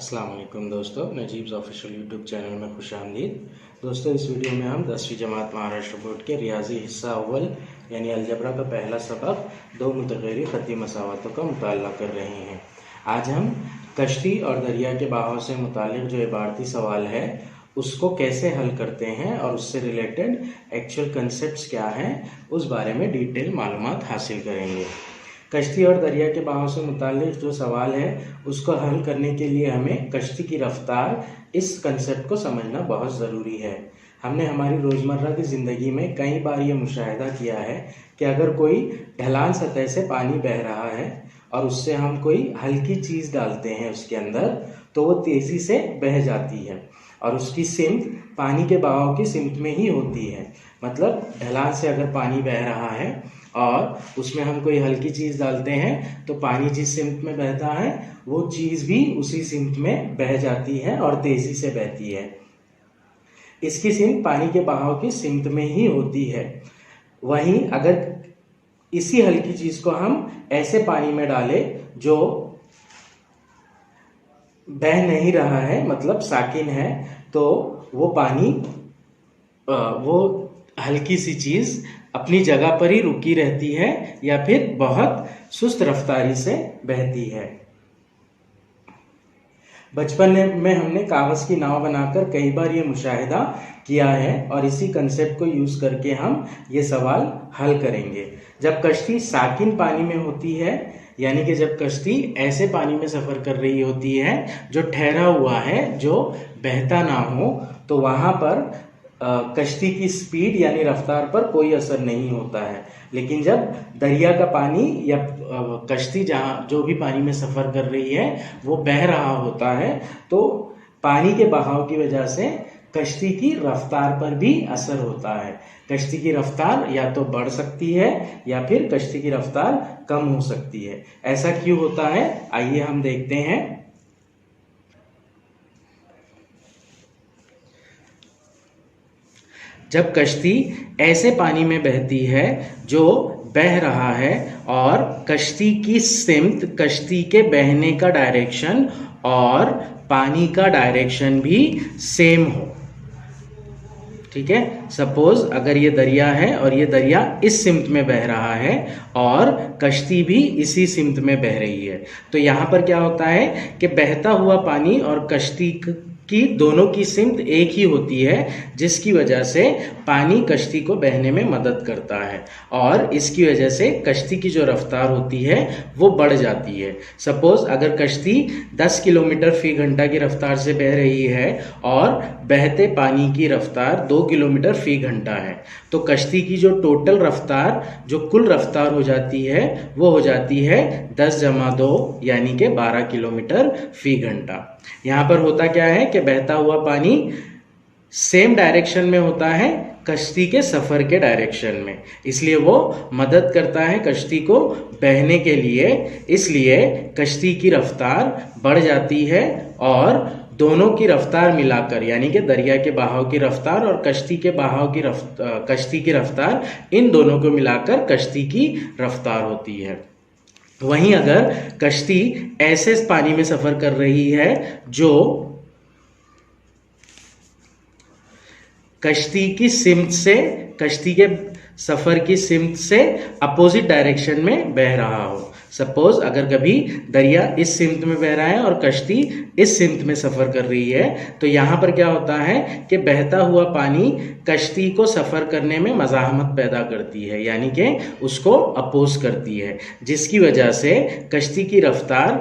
अस्सलाम वालेकुम दोस्तों, नजीब्स ऑफिशियल यूट्यूब चैनल में खुश आमदीद। दोस्तों, इस वीडियो में हम 10वीं जमात महाराष्ट्र बोर्ड के रियाजी हिस्सा अव्वल यानी अलजबरा का पहला सबक दो मुतगैरी ख़ती मसावतों का मुताला कर रहे हैं। आज हम कश्ती और दरिया के बहाव से मुतालिक जो इबारती सवाल है उसको कैसे हल करते हैं और उससे रिलेटेड एक्चुअल कंसेप्ट्स क्या हैं उस बारे में डिटेल मालूमात हासिल करेंगे। कश्ती और दरिया के बहाव से मुताल्लिक़ जो सवाल है उसको हल करने के लिए हमें कश्ती की रफ्तार इस कंसेप्ट को समझना बहुत ज़रूरी है। हमने हमारी रोज़मर्रा की ज़िंदगी में कई बार ये मुशाहिदा किया है कि अगर कोई ढलान सतह से पानी बह रहा है और उससे हम कोई हल्की चीज़ डालते हैं उसके अंदर तो वो तेज़ी से बह जाती है और उसकी सिमत पानी के बहाव की सिमत में ही होती है। मतलब ढलान से अगर पानी बह रहा है और उसमें हम कोई हल्की चीज़ डालते हैं तो पानी जिस सिमत में बहता है वो चीज़ भी उसी सिमत में बह जाती है और तेज़ी से बहती है। इसकी सिमत पानी के बहाव की सिमत में ही होती है। वहीं अगर इसी हल्की चीज़ को हम ऐसे पानी में डालें जो बह नहीं रहा है, मतलब साकिन है, तो वो पानी वो हल्की सी चीज़ अपनी जगह पर ही रुकी रहती है या फिर बहुत सुस्त रफ्तारी से बहती है। बचपन में हमने कागज़ की नाव बनाकर कई बार ये मुशाहिदा किया है और इसी कंसेप्ट को यूज़ करके हम ये सवाल हल करेंगे। जब कश्ती साकिन पानी में होती है, यानी कि जब कश्ती ऐसे पानी में सफ़र कर रही होती है जो ठहरा हुआ है, जो बहता ना हो, तो वहाँ पर कश्ती की स्पीड यानी रफ्तार पर कोई असर नहीं होता है। लेकिन जब दरिया का पानी या कश्ती जहाँ जो भी पानी में सफ़र कर रही है वो बह रहा होता है तो पानी के बहाव की वजह से कश्ती की रफ्तार पर भी असर होता है। कश्ती की रफ्तार या तो बढ़ सकती है या फिर कश्ती की रफ्तार कम हो सकती है। ऐसा क्यों होता है, आइए हम देखते हैं। जब कश्ती ऐसे पानी में बहती है जो बह रहा है और कश्ती की सिमत, कश्ती के बहने का डायरेक्शन और पानी का डायरेक्शन भी सेम हो, ठीक है। सपोज अगर ये दरिया है और ये दरिया इस सिमत में बह रहा है और कश्ती भी इसी सिमत में बह रही है, तो यहाँ पर क्या होता है कि बहता हुआ पानी और कश्ती की दोनों की सिमत एक ही होती है, जिसकी वजह से पानी कश्ती को बहने में मदद करता है और इसकी वजह से कश्ती की जो रफ्तार होती है वो बढ़ जाती है। सपोज अगर कश्ती 10 किलोमीटर फी घंटा की रफ्तार से बह रही है और बहते पानी की रफ्तार 2 किलोमीटर फी घंटा है, तो कश्ती की जो टोटल रफ्तार, जो कुल रफ्तार हो जाती है वो हो जाती है 10+2 यानी कि 12 किलोमीटर फी घंटा। यहाँ पर होता क्या है कि बहता हुआ पानी सेम डायरेक्शन में होता है कश्ती के सफ़र के डायरेक्शन में, इसलिए वो मदद करता है कश्ती को बहने के लिए। इसलिए कश्ती की रफ्तार बढ़ जाती है और दोनों की रफ्तार मिलाकर, यानी कि दरिया के बहाव की रफ्तार और कश्ती के बहाव की कश्ती की रफ्तार, इन दोनों को मिलाकर कश्ती की रफ्तार होती है। वहीं अगर कश्ती ऐसे पानी में सफ़र कर रही है जो कश्ती की सिमत से, कश्ती के सफ़र की सिमत से अपोजिट डायरेक्शन में बह रहा हो। सपोज अगर कभी दरिया इस सिमत में बह रहा है और कश्ती इस सिमत में सफ़र कर रही है, तो यहाँ पर क्या होता है कि बहता हुआ पानी कश्ती को सफ़र करने में मज़ाहमत पैदा करती है, यानी कि उसको अपोज करती है, जिसकी वजह से कश्ती की रफ्तार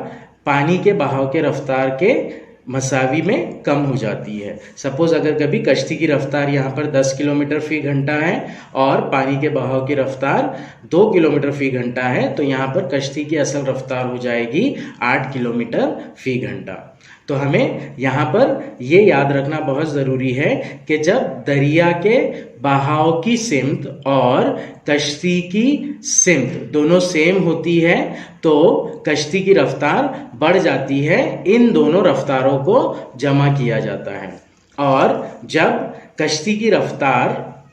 पानी के बहाव के रफ्तार के मसावी में कम हो जाती है। सपोज अगर कभी कश्ती की रफ्तार यहाँ पर 10 किलोमीटर फी घंटा है और पानी के बहाव की रफ्तार 2 किलोमीटर फी घंटा है, तो यहाँ पर कश्ती की असल रफ्तार हो जाएगी 8 किलोमीटर फी घंटा। तो हमें यहाँ पर ये याद रखना बहुत ज़रूरी है कि जब दरिया के बहाव की सिमत और कश्ती की सिमत दोनों सेम होती है तो कश्ती की रफ्तार बढ़ जाती है। इन दोनों रफ्तारों को जमा किया जाता है और जब कश्ती की रफ्तार,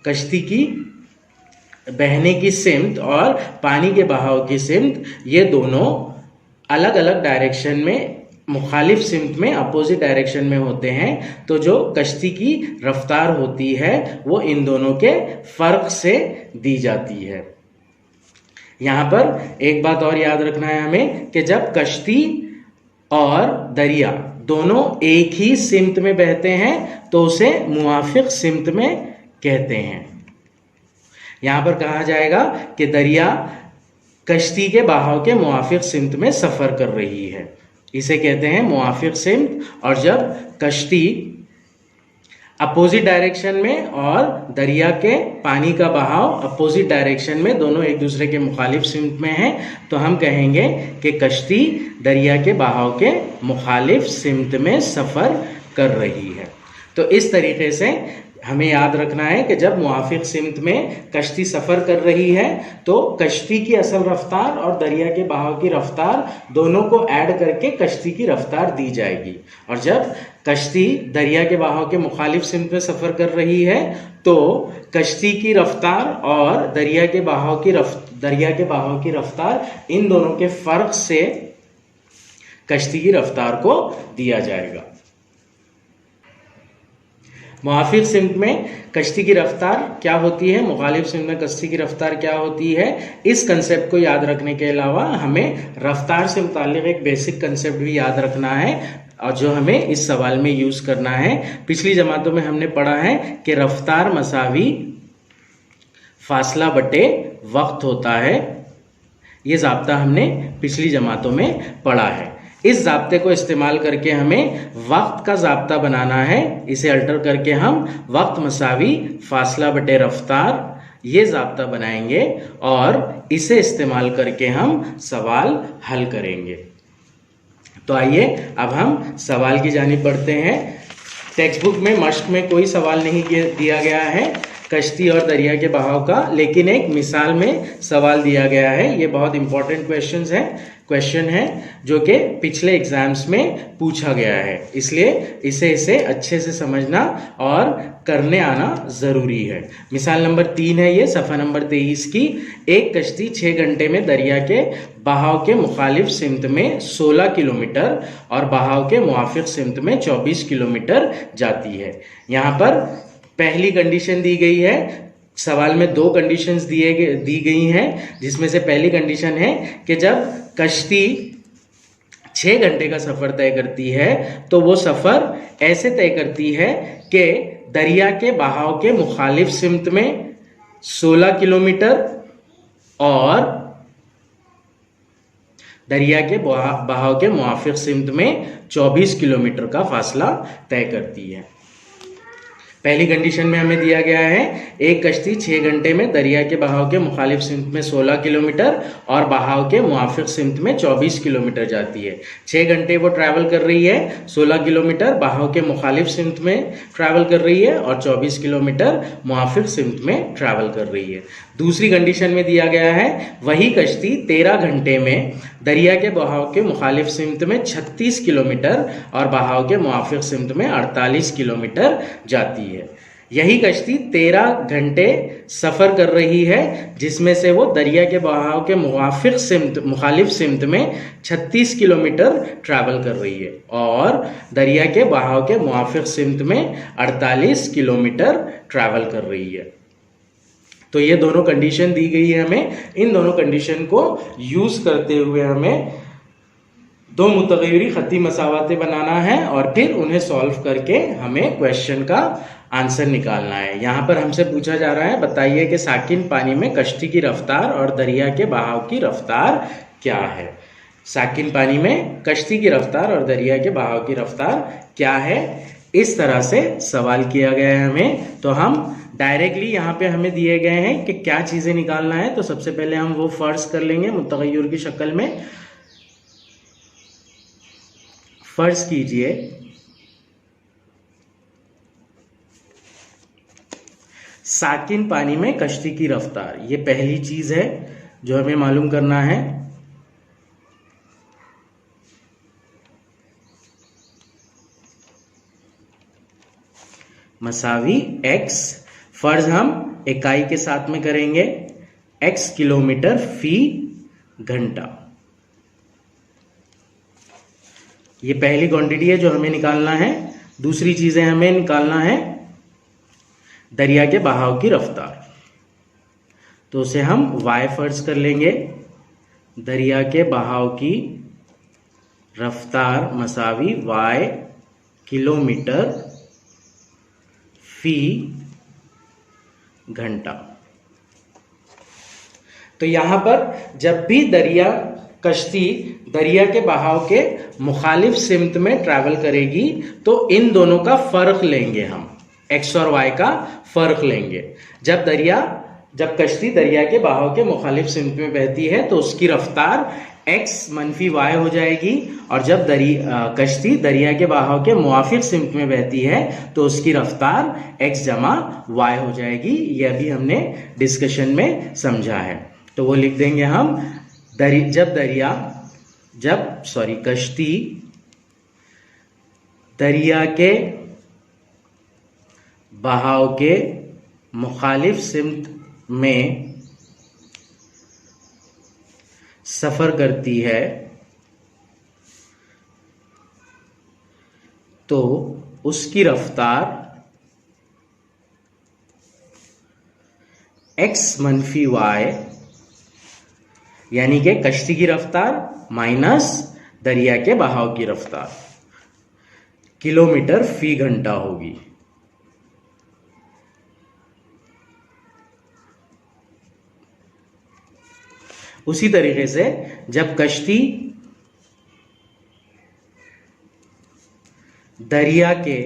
कश्ती की बहने की सिमत और पानी के बहाव की सिमत, ये दोनों अलग अलग डायरेक्शन में मुखालिफ सिमत में, अपोजिट डायरेक्शन में होते हैं, तो जो कश्ती की रफ्तार होती है वो इन दोनों के फर्क से दी जाती है। यहां पर एक बात और याद रखना है हमें कि जब कश्ती और दरिया दोनों एक ही सिमत में बहते हैं तो उसे मुवाफिक सिमत में कहते हैं। यहां पर कहा जाएगा कि दरिया कश्ती के बहाव के मुवाफिक सिमत में सफर कर रही है, इसे कहते हैं मुवाफिक सिमत। और जब कश्ती अपोजिट डायरेक्शन में और दरिया के पानी का बहाव अपोजिट डायरेक्शन में, दोनों एक दूसरे के मुखालिफ सिमत में है, तो हम कहेंगे कि कश्ती दरिया के बहाव के मुखालिफ सिमत में सफर कर रही है। तो इस तरीके से हमें याद रखना है कि जब मुवाफिक सिमत में कश्ती सफर कर रही है तो कश्ती की असल रफ्तार और दरिया के बहाव की रफ्तार दोनों को ऐड करके कश्ती की रफ्तार दी जाएगी। और जब कश्ती दरिया के बहाव के मुखालिफ सिमत में सफर कर रही है तो कश्ती की रफ्तार और दरिया के बहाव की रफ्तार इन दोनों के फर्क से कश्ती की रफ्तार को दिया जाएगा। मुवाफिक सिमत में कश्ती की रफ्तार क्या होती है, मुखालिफ सिमत में कश्ती की रफ्तार क्या होती है, इस कंसेप्ट को याद रखने के अलावा हमें रफ्तार से मुताल्लिक एक बेसिक कंसेप्ट भी याद रखना है और जो हमें इस सवाल में यूज करना है। पिछली जमातों में हमने पढ़ा है कि रफ्तार मसावी फासला बटे वक्त होता है, ये ज़ाब्ता हमने पिछली जमातों में पढ़ा है। इस ज़ाब्ते को इस्तेमाल करके हमें वक्त का ज़ाब्ता बनाना है, इसे अल्टर करके हम वक्त मसावी फासला बटे रफ्तार ये ज़ाब्ता बनाएंगे और इसे इस्तेमाल करके हम सवाल हल करेंगे। तो आइए अब हम सवाल की जानिब बढ़ते हैं। टेक्स्ट बुक में मश्क में कोई सवाल नहीं दिया गया है कश्ती और दरिया के बहाव का, लेकिन एक मिसाल में सवाल दिया गया है। ये बहुत इंपॉर्टेंट क्वेश्चन है जो कि पिछले एग्जाम्स में पूछा गया है, इसलिए इसे अच्छे से समझना और करने आना जरूरी है। मिसाल नंबर 3 है ये, सफ़ा नंबर 23 की। एक कश्ती 6 घंटे में दरिया के बहाव के मुखालिफ सिमत में 16 किलोमीटर और बहाव के मुवाफिक सिमत में 24 किलोमीटर जाती है। यहाँ पर पहली कंडीशन दी गई है, सवाल में 2 कंडीशंस दी गई हैं, जिसमें से पहली कंडीशन है कि जब कश्ती 6 घंटे का सफर तय करती है तो वो सफर ऐसे तय करती है कि दरिया के बहाव के मुखालिफ सिमत में 16 किलोमीटर और दरिया के बहाव के मुवाफिक सिमत में 24 किलोमीटर का फासला तय करती है। पहली कंडीशन में हमें दिया गया है एक कश्ती 6 घंटे में दरिया के बहाव के मुखालिफ सिमत में 16 किलोमीटर और बहाव के मुवाफिक सिमत में 24 किलोमीटर जाती है। 6 घंटे वो ट्रैवल कर रही है, 16 किलोमीटर बहाव के मुखालिफ सिमत में ट्रैवल कर रही है और 24 किलोमीटर मुवाफिक सिमत में ट्रैवल कर रही है। दूसरी कंडीशन में दिया गया है वही कश्ती 13 घंटे में दरिया के बहाव के मुखालिफ सिमत में 36 किलोमीटर और बहाव के मुवाफिक सिमत में 48 किलोमीटर जाती है। यही कश्ती 13 घंटे सफर कर रही है, जिसमें से वो दरिया के बहाव के मुखालिफ सिमत में 36 किलोमीटर ट्रैवल कर रही है और दरिया के बहाव के मुवाफिक सिमत में 48 किलोमीटर ट्रैवल कर रही है। तो ये दोनों कंडीशन दी गई है हमें। इन दोनों कंडीशन को यूज करते हुए हमें 2 मुतग़य्यरी खत्ती मसावाते बनाना है और फिर उन्हें सॉल्व करके हमें क्वेश्चन का आंसर निकालना है। यहाँ पर हमसे पूछा जा रहा है, बताइए कि साकिन पानी में कश्ती की रफ्तार और दरिया के बहाव की रफ्तार क्या है। साकिन पानी में कश्ती की रफ्तार और दरिया के बहाव की रफ्तार क्या है, इस तरह से सवाल किया गया है हमें। तो हम डायरेक्टली यहाँ पे हमें दिए गए हैं कि क्या चीज़ें निकालना है, तो सबसे पहले हम वो फर्ज कर लेंगे मुतग़य्यर की शक्ल में। फर्ज कीजिए साकिन पानी में कश्ती की रफ्तार, ये पहली चीज है जो हमें मालूम करना है। मसावी x, फर्ज हम इकाई के साथ में करेंगे, x किलोमीटर फी घंटा। ये पहली क्वांटिटी है जो हमें निकालना है। दूसरी चीजें हमें निकालना है दरिया के बहाव की रफ्तार। तो उसे हम y फर्ज कर लेंगे। दरिया के बहाव की रफ्तार मसावी y किलोमीटर फी घंटा। तो यहां पर जब भी कश्ती दरिया के बहाव के मुखालिफ सिमत में ट्रैवल करेगी तो इन दोनों का फर्क लेंगे हम, x और y का फर्क लेंगे। जब कश्ती दरिया के बहाव के मुखालिफ सिमत में बहती है तो उसकी रफ्तार x मनफी y हो जाएगी, और जब कश्ती दरिया के बहाव के मुआफिक सिमत में बहती है तो उसकी रफ्तार x जमा y हो जाएगी। यह भी हमने डिस्कशन में समझा है। तो वो लिख देंगे हम, कश्ती दरिया के बहाव के मुखालिफ सिमत में सफर करती है तो उसकी रफ्तार x मनफी y, यानी कि कश्ती की रफ्तार माइनस दरिया के बहाव की रफ्तार किलोमीटर फी घंटा होगी। उसी तरीके से जब कश्ती दरिया के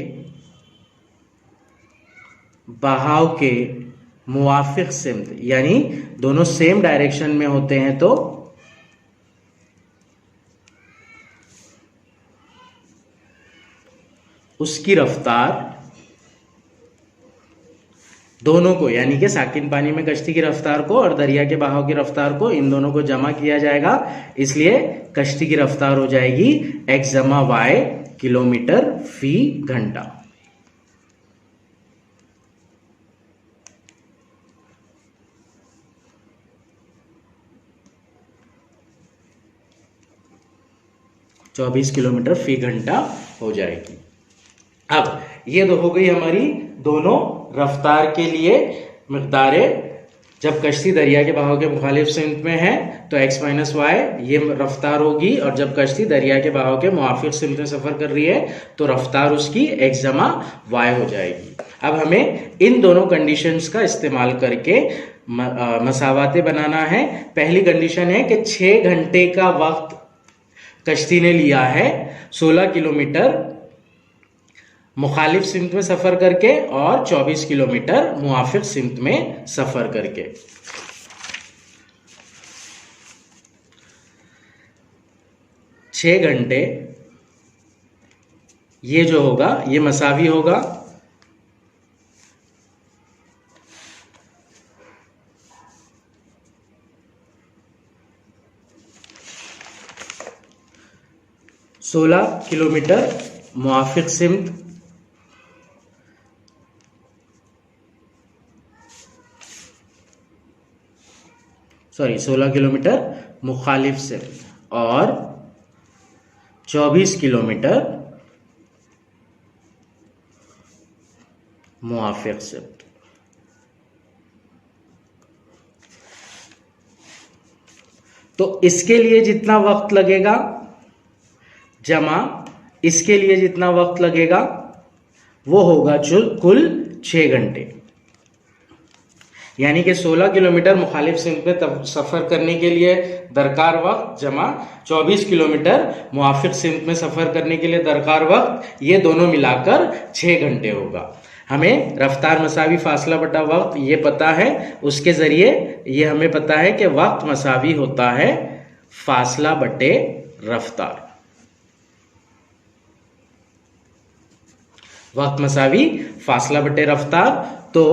बहाव के मुवाफिक सिमत, यानी दोनों सेम डायरेक्शन में होते हैं, तो उसकी रफ्तार दोनों को, यानी कि साकिन पानी में कश्ती की रफ्तार को और दरिया के बहाव की रफ्तार को, इन दोनों को जमा किया जाएगा। इसलिए कश्ती की रफ्तार हो जाएगी x जमा y किलोमीटर फी घंटा। तो 24 किलोमीटर फी घंटा हो जाएगी। अब ये तो हो गई हमारी दोनों रफ्तार के लिए मिक़दारें। जब कश्ती दरिया के बहाव के मुखालिफ सिमत में है तो x माइनस वाई ये रफ्तार होगी, और जब कश्ती दरिया के बहाव के मुआफिक सिमत में सफर कर रही है तो रफ्तार उसकी x जमा y हो जाएगी। अब हमें इन दोनों कंडीशंस का इस्तेमाल करके मसावाते बनाना है। पहली कंडीशन है कि 6 घंटे का वक्त कश्ती ने लिया है 16 किलोमीटर मुखालिफ सिमत में सफर करके और 24 किलोमीटर मुआफिक सिमत में सफर करके। छह घंटे ये जो होगा ये मसावी होगा 16 किलोमीटर मुआफिक सिमत, 16 किलोमीटर मुखालिफ सिमत और 24 किलोमीटर मुआफिक सिमत। तो इसके लिए जितना वक्त लगेगा जमा इसके लिए जितना वक्त लगेगा वो होगा कुल 6 घंटे। यानी कि 16 किलोमीटर मुखालिफ सिमत में सफर करने के लिए दरकार वक्त जमा 24 किलोमीटर मुआफिक सिमत में सफर करने के लिए दरकार वक्त, ये दोनों मिलाकर 6 घंटे होगा। हमें रफ्तार मसावी फासला बटा वक्त ये पता है, उसके जरिए ये हमें पता है कि वक्त मसावी होता है फासला बटे रफ्तार। वक्त मसावी फासला बटे रफ्तार। तो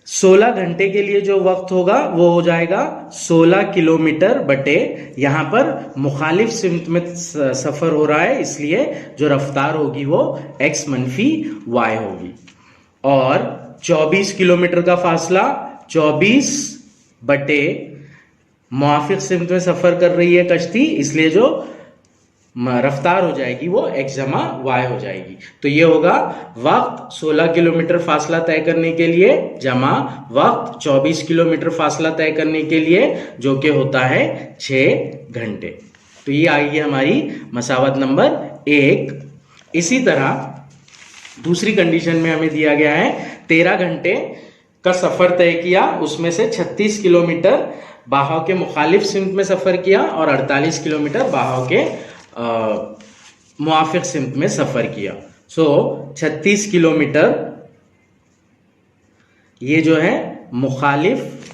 16 घंटे के लिए जो वक्त होगा वो हो जाएगा 16 किलोमीटर बटे, यहां पर मुखालिफ सिमत में सफर हो रहा है इसलिए जो रफ्तार होगी वो x मनफी y होगी। और 24 किलोमीटर का फासला 24 बटे मुआफिक सिमत में सफर कर रही है कश्ती, इसलिए जो रफ्तार हो जाएगी वो x जमा y हो जाएगी। तो ये होगा वक्त 16 किलोमीटर फासला तय करने के लिए जमा वक्त 24 किलोमीटर फासला तय करने के लिए, जो कि होता है 6 घंटे। तो ये आएगी हमारी मसावत नंबर 1। इसी तरह दूसरी कंडीशन में हमें दिया गया है 13 घंटे का सफर तय किया, उसमें से 36 किलोमीटर बहाव के मुखालिफ सिमत में सफर किया और 48 किलोमीटर बहाव के मुआफिक सिमत में सफर किया। 36 किलोमीटर ये जो है मुखालिफ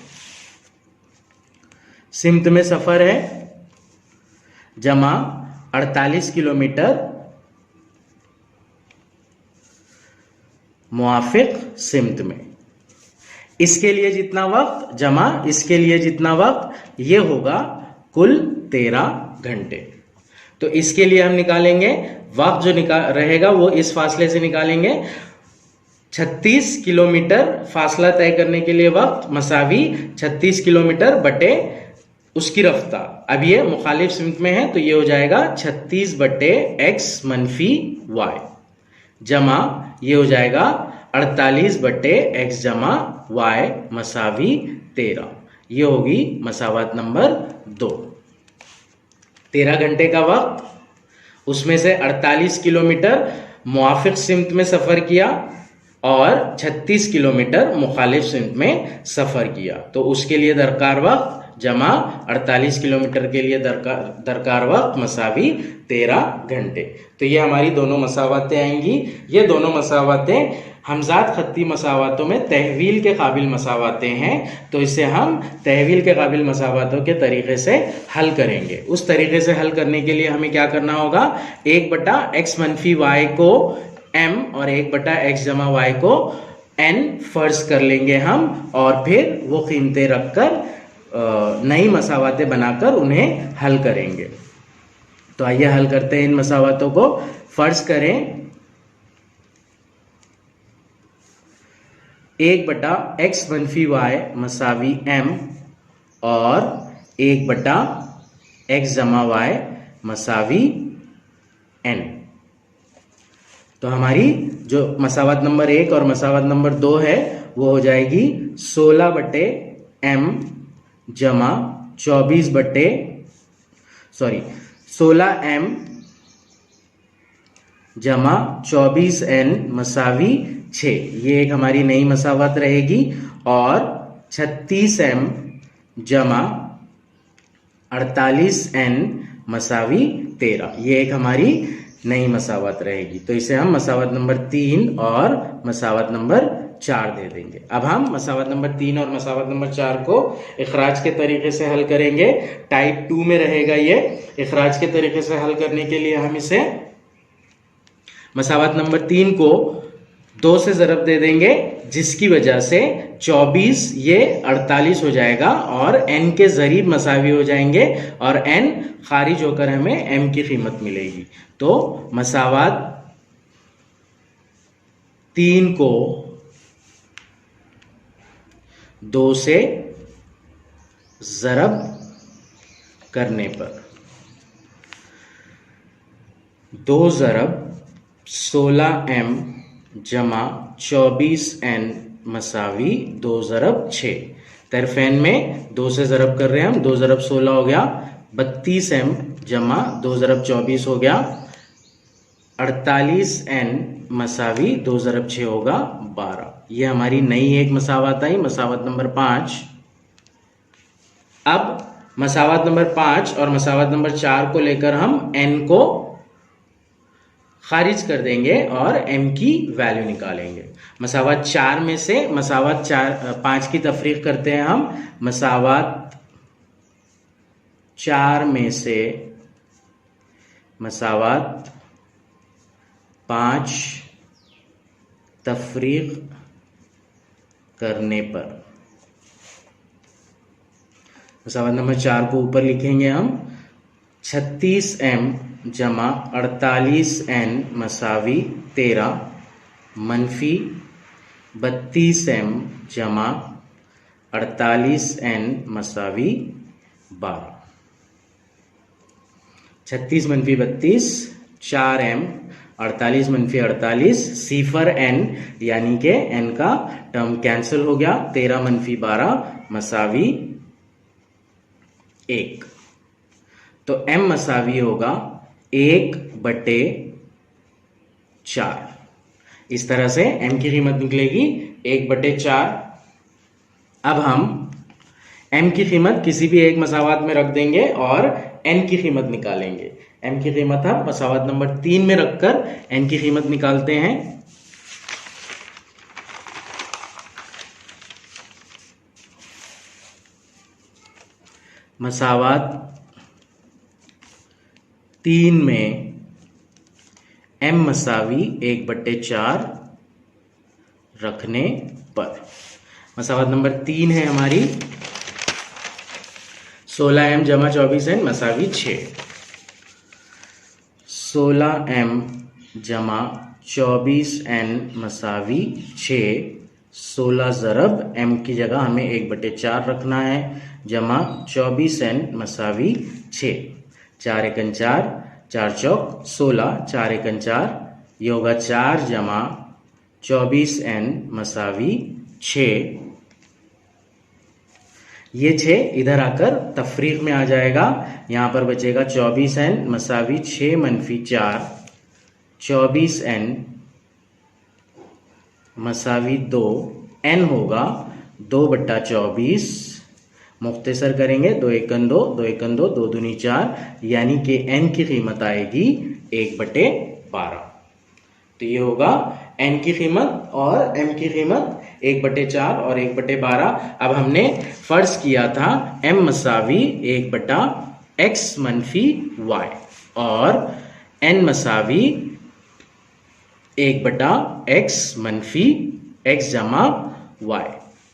सिमत में सफर है, जमा 48 किलोमीटर मुआफिक सिमत में। इसके लिए जितना वक्त जमा इसके लिए जितना वक्त, ये होगा कुल 13 घंटे। तो इसके लिए हम निकालेंगे वक्त जो रहेगा वो इस फासले से निकालेंगे। 36 किलोमीटर फासला तय करने के लिए वक्त मसावी 36 किलोमीटर बटे उसकी रफ्तार। अब ये मुखालिफ सिमत में है तो ये हो जाएगा 36 बटे x मनफी y, जमा ये हो जाएगा 48 बटे x जमा y मसावी 13। ये होगी मसावत नंबर 2। 13 घंटे का वक्त, उसमें से 48 किलोमीटर मुआफिक सिमत में सफर किया और 36 किलोमीटर मुखालिफ सिमत में सफर किया। तो उसके लिए दरकार वक्त जमा 48 किलोमीटर के लिए दरकार वक्त मसावी 13 घंटे। तो ये हमारी दोनों मसावतें आएंगी। ये दोनों मसावतें हमजाद खत्ती मसावतों में तहवील के काबिल मसावतें हैं, तो इसे हम तहवील के काबिल मसावतों के तरीके से हल करेंगे। उस तरीके से हल करने के लिए हमें क्या करना होगा, 1/x मनफी y को m और 1/x जमा y को n फर्ज कर लेंगे हम, और फिर वो कीमतें रखकर नई मसावतें बनाकर उन्हें हल करेंगे। तो आइए हल करते हैं इन मसावतों को। फर्ज करें 1/x मनफी y मसावी m और 1/x जमा y मसावी n। तो हमारी जो मसावत नंबर 1 और मसावत नंबर 2 है वो हो जाएगी 16/m जमा 16m जमा 24n मसावी 6। ये एक हमारी नई मसावत रहेगी। और 36m जमा 48n मसावी 13, ये एक हमारी नई मसावत रहेगी। तो इसे हम मसावत नंबर 3 और मसावत नंबर 4 दे देंगे। अब हम मसावत नंबर 3 और मसावत नंबर 4 को इखराज के तरीके से हल करेंगे। टाइप 2 में रहेगा ये। इखराज के तरीके से हल करने के लिए हम इसे मसावत नंबर 3 को 2 से ज़रब दे देंगे, जिसकी वजह से 24 ये 48 हो जाएगा और n के ज़रीब मसावी हो जाएंगे और n खारिज होकर हमें m की कीमत मिलेगी। तो मसावत 3 को 2 से ज़रब करने पर 2 ज़रब 16m जमा 24n मसावी 2 ज़रब 6। तरफेन में 2 से ज़रब कर रहे हैं हम, 2 ज़रब 16 हो गया, 32m जमा 2 ज़रब 24 हो गया, 48n मसावी 2 ज़रब 6 होगा 12। ये हमारी नई एक मसावत आई, मसावत नंबर 5। अब मसावत नंबर 5 और मसावत नंबर 4 को लेकर हम n को खारिज कर देंगे और m की वैल्यू निकालेंगे। मसावत 4 में से मसावत 5 की तफरीक करते हैं हम। मसावत 4 में से मसावत 5 तफरीक करने पर मसावत नंबर 4 को ऊपर लिखेंगे हम। 36m जमा 48n मसावी 13 मनफी 32m जमा 48n मसावी 12। 36 मनफी 32, 4m, 48 मनफी 48, सिफर n यानी के n का टर्म कैंसिल हो गया, 13 मनफी 12 मसावी 1। तो m मसावी होगा 1/4। इस तरह से m की कीमत निकलेगी 1/4। अब हम m की कीमत किसी भी एक मसावात में रख देंगे और n की कीमत निकालेंगे। m की कीमत हम मसावात नंबर 3 में रखकर n की कीमत निकालते हैं। मसावात 3 में m मसावी 1/4 रखने पर मसावात नंबर 3 है हमारी 16m जमा 24n मसावी 6। 16m जमा 24n मसावी 6। 16 ज़रब m की जगह हमें 1/4 रखना है, जमा 24n मसावी 6। 4 एकन 4, 4 चौक 16, 4 एकन 4, ये होगा 4 जमा 24n मसावी 6। ये 6 इधर आकर तफरीक में आ जाएगा, यहां पर बचेगा 24n मसावी 6 मनफी 4, 24n मसावी 2, n होगा 2/24। मुख्तसर करेंगे, 2 एकन 2, 2 एकन 2, 2 दूनी 4, यानी कि n की कीमत आएगी 1/12। तो ये होगा n की कीमत और m की कीमत 1/4 और 1/12। अब हमने फर्ज किया था m मसावी 1/x मनफी y और n मसावी 1/x मनफी x जमा y।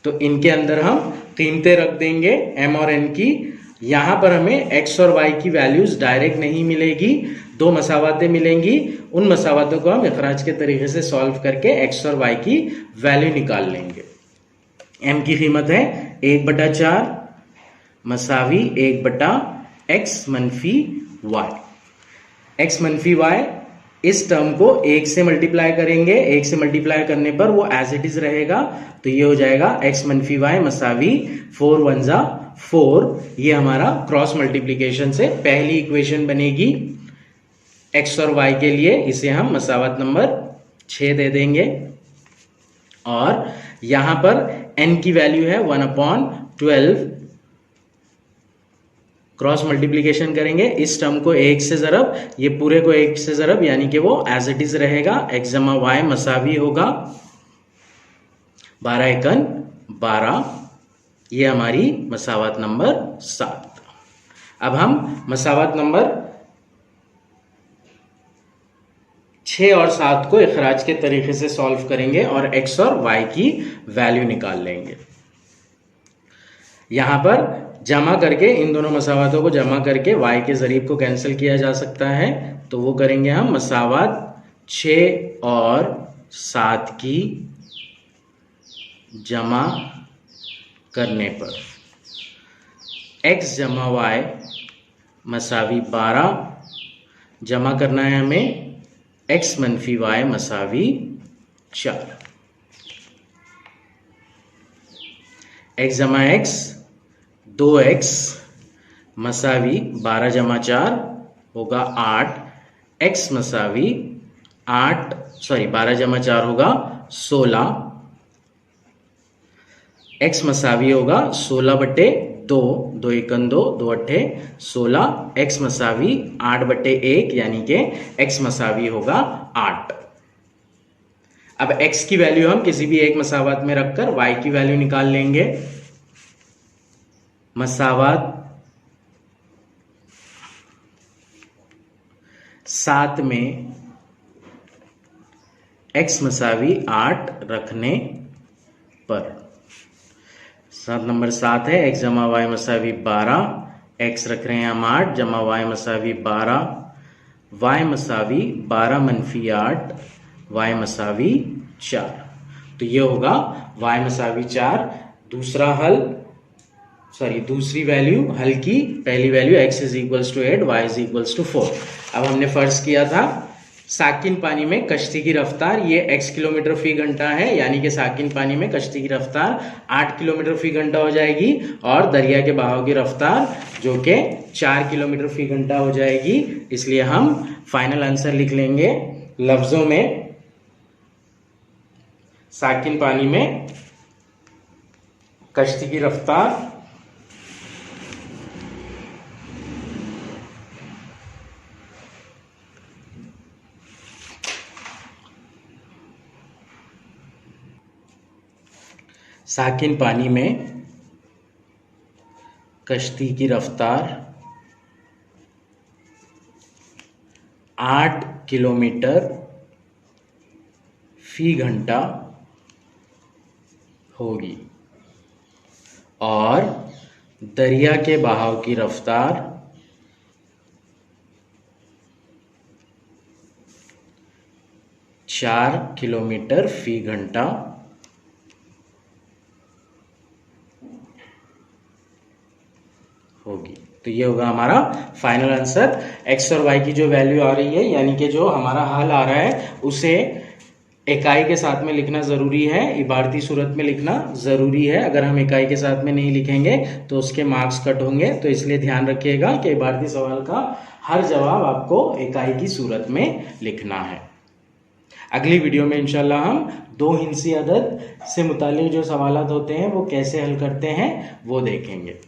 तो इनके अंदर हम कीमतें रख देंगे m और n की। यहां पर हमें x और y की वैल्यूज डायरेक्ट नहीं मिलेगी, दो मसावातें मिलेंगी। उन मसावातों को हम इखराज के तरीके से सॉल्व करके x और y की वैल्यू निकाल लेंगे। m की कीमत है 1/4 मसावी 1/x मनफी y। x मनफी y, इस टर्म को 1 से मल्टीप्लाई करेंगे, 1 से मल्टीप्लाई करने पर वो एज इट इज रहेगा। तो ये हो जाएगा x मनफी y मसावी 4 1 जा 4। ये हमारा क्रॉस मल्टीप्लीकेशन से पहली इक्वेशन बनेगी x और y के लिए। इसे हम मसावत नंबर 6 दे देंगे और यहां पर n की वैल्यू है 1/12। क्रॉस मल्टीप्लीकेशन करेंगे, इस टर्म को 1 से ज़रब, ये पूरे को 1 से ज़रब, यानी कि वो एज इट इज रहेगा। x जमा y मसावी होगा 12 एकन 12। ये हमारी मसावत नंबर 7। अब हम मसावत नंबर 6 और 7 को इखराज के तरीके से सॉल्व करेंगे और x और y की वैल्यू निकाल लेंगे। यहां पर जमा करके, इन दोनों मसावातों को जमा करके y के ज़रीब को कैंसिल किया जा सकता है। तो वो करेंगे हम मसावत 6 और 7 की जमा करने पर x जमा y मसावी 12 जमा करना है हमें x मनफी y मसावी 4। x जमा x 2x मसावी 12 जमा 4 होगा 8। x मसावी 12 जमा 4 होगा 16। x मसावी होगा 16/2, 2 एकन 2, 2 अट्ठे 16। x मसावी 8/1 यानी कि x मसावी होगा 8। अब x की वैल्यू हम किसी भी एक मसावत में रखकर y की वैल्यू निकाल लेंगे। मसावत 7 में x मसावी 8 रखने पर, 7 नंबर 7 है, x जमा y मसावी 12, x रख रहे हैं हम 8 जमा y मसावी 12, y मसावी 12 मनफी 8, y मसावी 4। तो ये होगा y मसावी 4। दूसरा हल सॉरी दूसरी वैल्यू हल की, पहली value x is equals to 8, y is equals to 4। अब हमने फर्ज किया था साकिन पानी में कश्ती की रफ्तार ये x किलोमीटर फी घंटा है, यानी कि साकिन पानी में कश्ती की रफ्तार 8 किलोमीटर फी घंटा हो जाएगी और दरिया के बहाव की रफ्तार जो कि 4 किलोमीटर फी घंटा हो जाएगी। इसलिए हम फाइनल आंसर लिख लेंगे लफ्जों में, साकिन पानी में कश्ती की रफ्तार साकिन पानी में कश्ती की रफ्तार 8 किलोमीटर फी घंटा होगी और दरिया के बहाव की रफ्तार 4 किलोमीटर फी घंटा होगी। तो ये होगा हमारा फाइनल आंसर। x और y की जो वैल्यू आ रही है, यानी कि जो हमारा हल आ रहा है, उसे इकाई के साथ में लिखना जरूरी है, इबारती सूरत में लिखना जरूरी है। अगर हम इकाई के साथ में नहीं लिखेंगे तो उसके मार्क्स कट होंगे। तो इसलिए ध्यान रखिएगा कि इबारती सवाल का हर जवाब आपको इकाई की सूरत में लिखना है। अगली वीडियो में इंशाल्लाह हम 2 हिंसी अदद से मुताल्लिक जो सवालात होते हैं वो कैसे हल करते हैं वो देखेंगे।